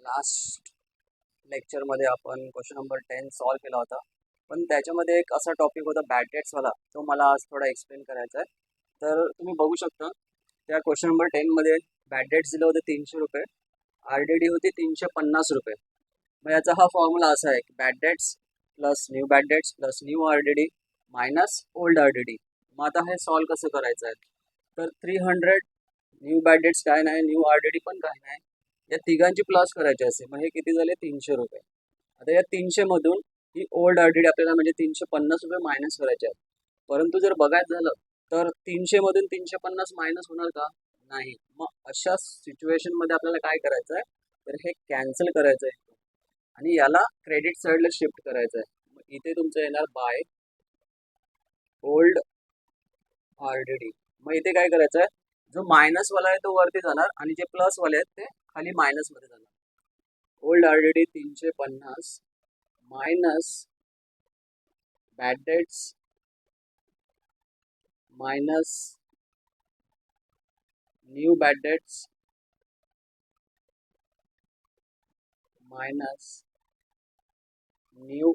Last लेक्चरमध्ये आपण question number 10 solve केला होता, पण त्याच्यामध्ये एक असा टॉपिक होता बॅड डेट्सवाला, तो मला आज थोडा एक्सप्लेन करायचा आहे. तर तुम्ही बघू शकता त्या क्वेश्चन नंबर 10मध्ये बॅड डेट्स दिले होते 300 रुपये, RDD होती 350 रुपये. मग याचा हा फॉर्म्युला असा आहे की bad debts plus new bad debts plus new RDD minus old RDD. मग आता हे सॉल्व कसं करायचं आहे, तर 300 न्यू बॅड डेट्स काय नाही, न्यू RDD पण काय नाही, या तिघांची प्लस करायची असेल. मग हे किती झाले, 300 रुपये. आता या 300 मधून ही ओल्ड RDD आपल्याला म्हणजे 350 रुपये मायनस करायचे आहेत. परंतु जर बघायचं झालं तर 300 मधून 350 मायनस होणार का, नाही. मग अशा सिच्युएशन मध्ये आपल्याला काय करायचं आहे, तर हे कॅन्सल करायचं आहे आणि याला क्रेडिट साईडला शिफ्ट करायचं आहे. मग इथे तुमचं येणार बाय ओल्ड RDD. मग इथे काय करायचं आहे, जो मायनस वाला आहे तो वरती जाणार आणि जे प्लस वाले आहेत ते खाली मायनस मध्ये जाणार. Old RDD 350 minus bad debts minus new bad debts minus new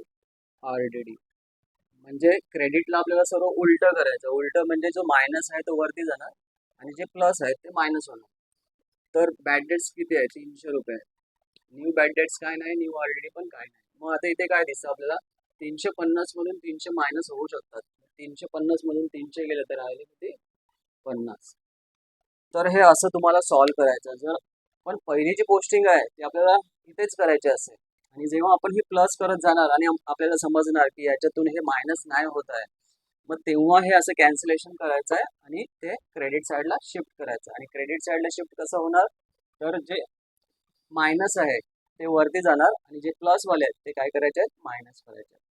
RDD. म्हणजे क्रेडिटला आपल्याला सर्व उलटं करायचं. उलटं म्हणजे जो मायनस आहे तो वरती जाणार आणि जे प्लस आहे ते मायनस होणार. तर बॅड डेट्स किती आहे, 300 रुपये. न्यू बॅड डेट्स काय नाही, न्यू RDD पण काय नाही. मग आता इथे काय दिसतं आपल्याला, 350 मधून 300 मायनस होऊ शकतात. 350 मधून 300 गेले तर राहिले किती, 50. तर हे असं तुम्हाला सॉल्व करायचं. जर पण पहिली जी पोस्टिंग आहे ती आपल्याला इथेच करायची असेल आणि जेव्हा आपण ही प्लस करत जाणार आणि आपल्याला समजणार की याच्यातून हे मायनस नाही होत आहे, मग तेव्हा हे असं कॅन्सलेशन करायचं आहे आणि ते क्रेडिट साईडला शिफ्ट करायचं. आणि क्रेडिट साईडला शिफ्ट कसं होणार, तर जे मायनस आहे ते वरती जाणार आणि जे प्लस वाले आहेत ते काय करायचे आहेत, मायनस करायचे आहेत.